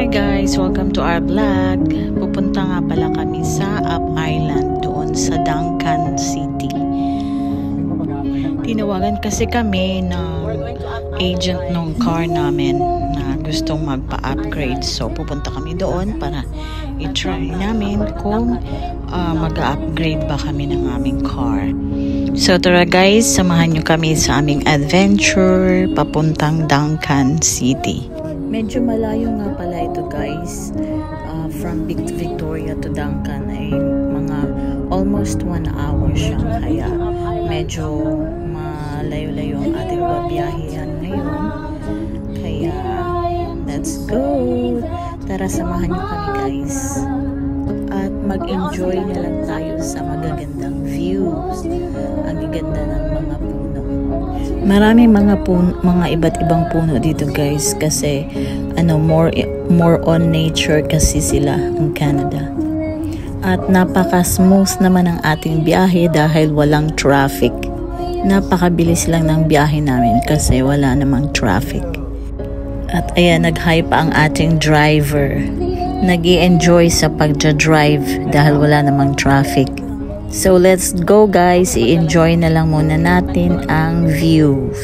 guys, welcome to our vlog. Pupunta nga pala kami sa Up Island doon sa Duncan City. Tinawagan kasi kami ng agent ng car namin na gustong magpa-upgrade. So pupunta kami doon para i-try namin kung mag-upgrade ba kami ng aming car. So tara guys, samahan nyo kami sa aming adventure papuntang Duncan City. Medyo malayo nga pala ito guys. From Victoria to Duncan ay mga almost 1 hour siya. Kaya medyo malayo-layo ang ating babiyahihan ngayon. Kaya let's go! Tara, samahan nyo kami guys. At mag-enjoy na lang tayo sa magagandang views. Ang ganda ng mga puno. Marami mga iba't ibang puno dito guys kasi more on nature kasi sila ang Canada. At napaka-smooth naman ang ating biyahe dahil walang traffic. Napakabilis lang ng biyahe namin kasi wala namang traffic. At ayan, nag-hi pa ang ating driver. Nag-i-enjoy sa pagja-drive dahil wala namang traffic. So let's go guys, i-enjoy na lang muna natin ang views.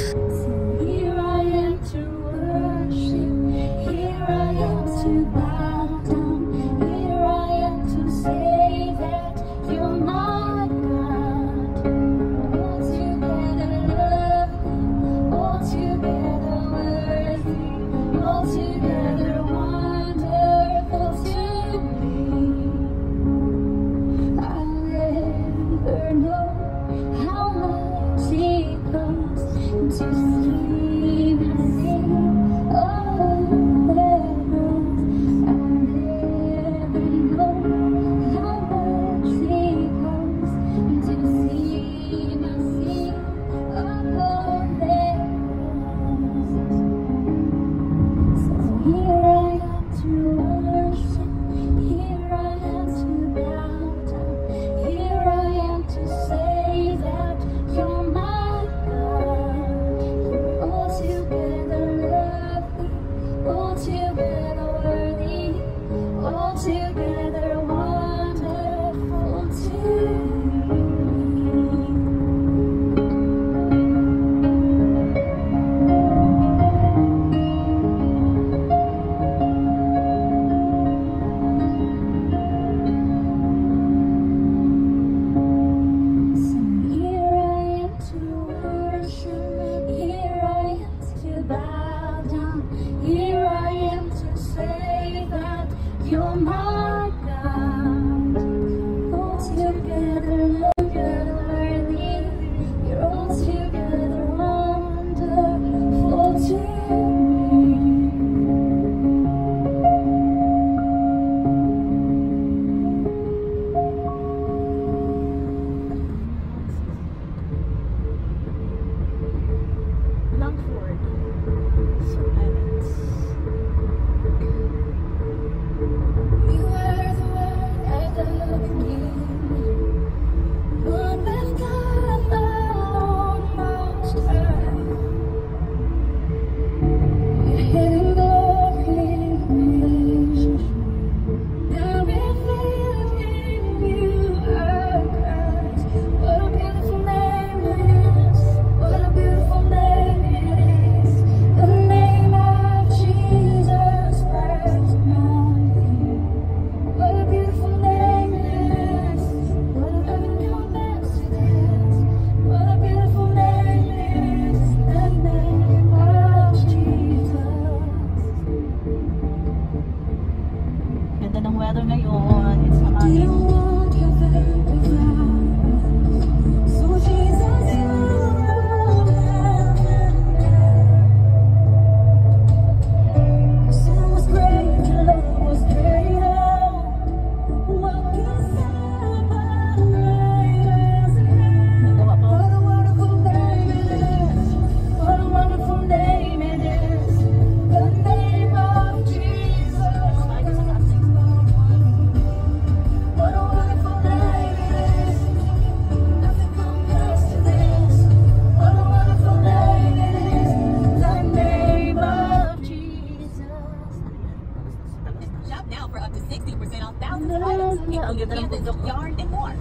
Shop now for up to 60% off thousands of items, including canvas, yarn, and more.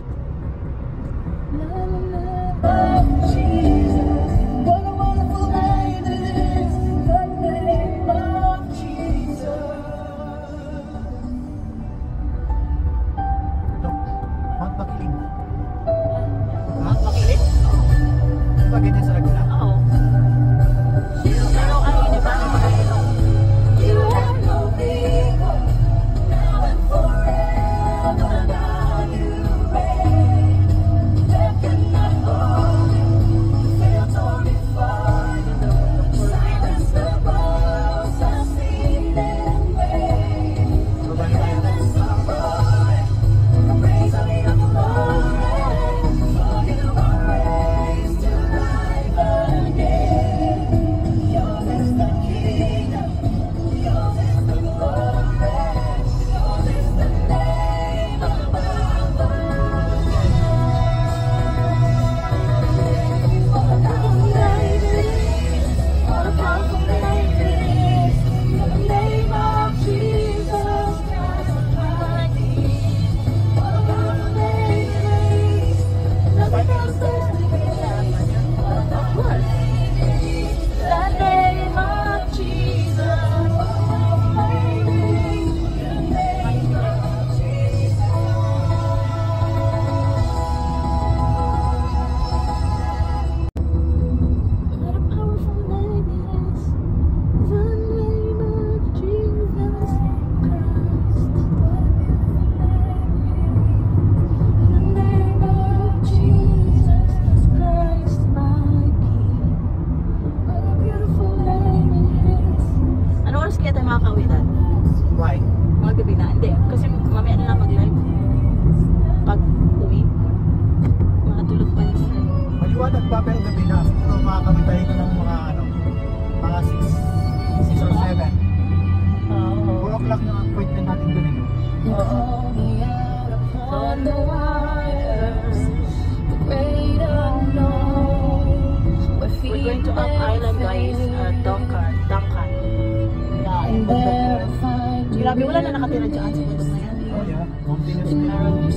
Grabe, wala na nakatira dyan sa bundok na yan. Oh yeah, mountainous.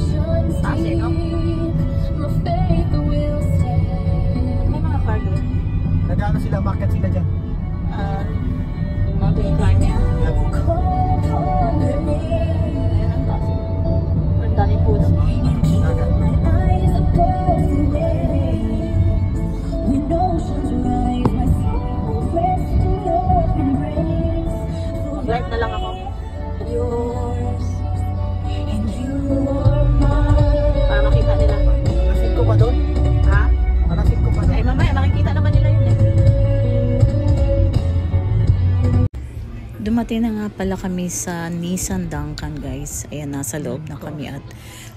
Taas eh, no? May mga car doon. Nag-ano sila, market sila dyan. Mountain climbing. Ayan ang taas. Ang daming puno. Light na lang ako. Para makita nila. Nasin ko pa doon? Ha? Nasin ko pa doon? Ay mamaya, makikita naman nila yun eh. Dumating na nga pala kami sa Nissan Duncan guys. Ayan, nasa loob na kami at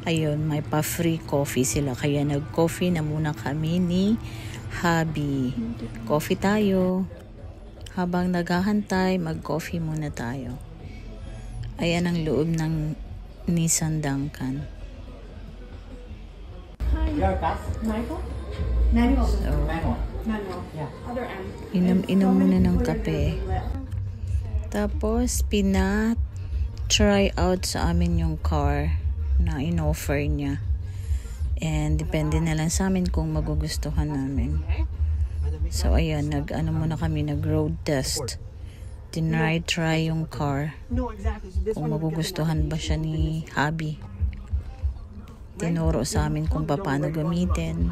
ayun, may pa-free coffee sila. Kaya nag-coffee na muna kami ni Habi. Coffee tayo. Habang naghahantay, mag-coffee muna tayo. Ayan ang loob ng Nissan Duncan. Yeah, Cass? Michael? Manual. So, Manual. Manual. Yeah. Other end. inom muna ng kape. Tapos, pina-try out sa amin yung car na in-offer niya. And depende na lang sa amin kung magugustuhan namin. So, ayan, nag-ano muna kami, nag-road test. Try yung car. No, exactly. So this Kung one would get magugustuhan ba siya ni Habi. Tinuro sa amin kung paano gamitin.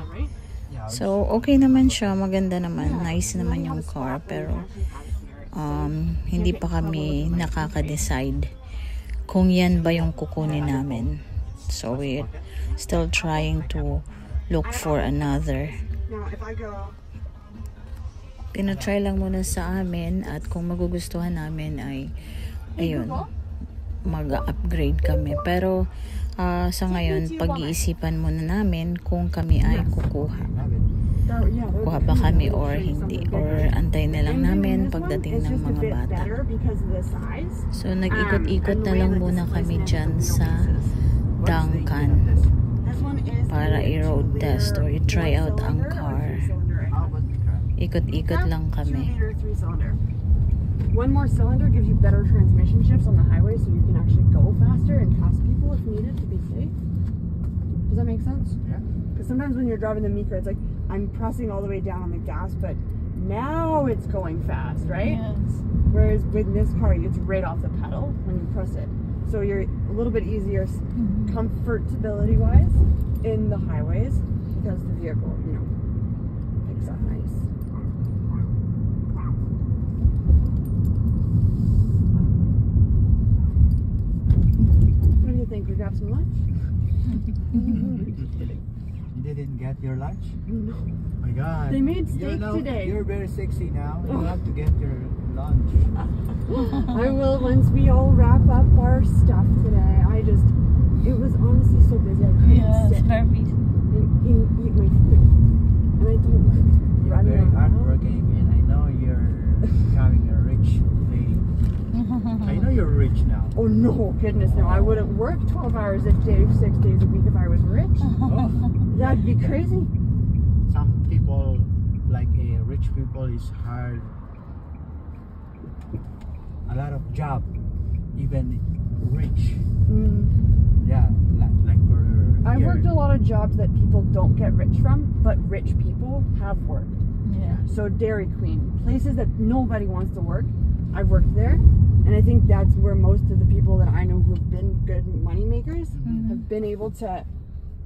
So, okay naman siya. Maganda naman. Nice naman yung car. Pero, hindi pa kami nakaka-decide kung yan ba yung kukunin namin. So, we're still trying to look for another. Now, if I go... Pinatry lang muna sa amin at kung magugustuhan namin ay ayun, mag-upgrade kami. Pero sa ngayon, pag-iisipan muna namin kung kami ay kukuha. Kuha ba kami or hindi. Or antay na lang namin pagdating ng mga bata. So, nag-ikot-ikot na lang muna kami dyan sa Duncan para i-road test or i-try out ang car. Ikot-ikot lang kami. One more cylinder gives you better transmission shifts on the highway, so you can actually go if needed to be safe. Does that make sense? Yeah. Because sometimes when you're driving the Micra, it's like I'm pressing all the way down on the gas, but now it's going fast, right? Yes. Whereas with this car, it's right off the pedal when you press it. So you're a little bit easier comfortability-wise in the highways because the vehicle, you know, picks up nice. What do you think? We grab some lunch? You didn't get your lunch? No. Oh my God. They made steak now, today. You're very sexy now. You have to get your lunch. I will once we all wrap up our stuff today. It was honestly so busy. I couldn't sit very busy. and eat my food. And I don't like You're running very around. hardworking, and I know you're becoming a rich lady. I know you're rich now. Oh no, goodness no. I wouldn't work 12 hours a day, 6 days a week if I was rich. Oh, That'd be crazy. some people, like rich people, is hard. A lot of job, even rich. Yeah, like for I've here. worked a lot of jobs that people don't get rich from, but rich people have worked. Yeah. So Dairy Queen, places that nobody wants to work, I've worked there. And I think that's where most of the people that I know who have been good money makers have been able to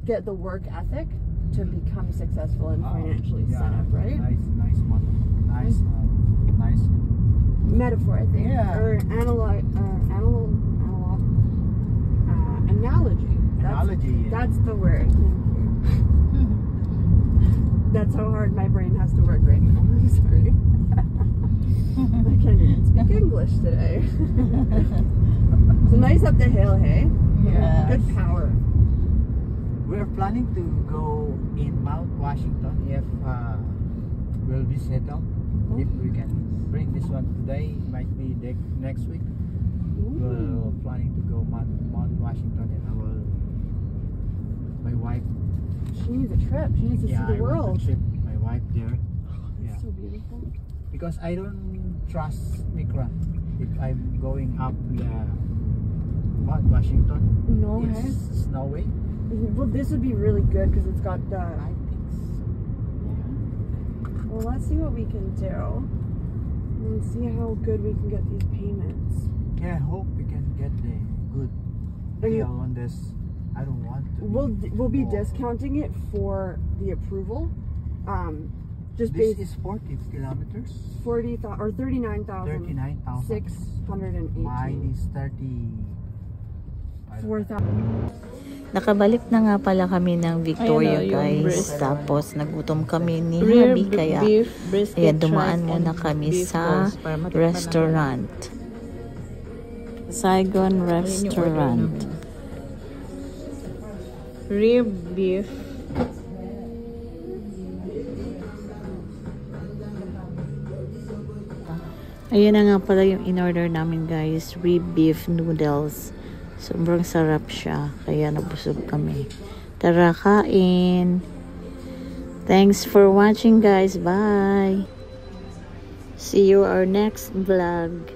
get the work ethic to become successful and financially set up, right? Nice one. Nice Metaphor, I think. Yeah. Or analogy. analogy. That's the word. Thank you. That's how hard my brain has to work right now. I'm sorry. I can't even speak English today. So nice up the hill, hey? Yes. Good power. We're planning to go in Mount Washington if we'll be settled. If we can bring this one today, might be next week. We're planning to go Mount Washington, and my wife. She needs a trip. She needs to see I the want world. to trip my wife there. That's so beautiful. Because I don't trust Micra if I'm going up the Mount Washington. No, hey? It's snowy. Well, this would be really good because it's got the. I think so. Well, let's see what we can do. And see how good we can get these payments. Yeah, I hope we can get the good deal on this. I don't want to. We'll be more. discounting it for the approval. Just This based is 40 kilometers. 40,000 or 39,000. 39,000. 618. Mine is 30. 4,000. Nakabalik na nga pala kami ng Victoria, Ayun, yung guys. brisket. Tapos nagutom kami ni Rear Habi, kaya beef, brisket, ayan, dumaan tripe, muna and kami beef sa balls para matikman restaurant. Saigon Restaurant. Rear beef. Ayan na nga pala yung in-order namin, guys. Rib beef noodles. Sobrang sarap siya. Kaya nabusog kami. Tara, kain! Thanks for watching, guys. Bye! See you our next vlog.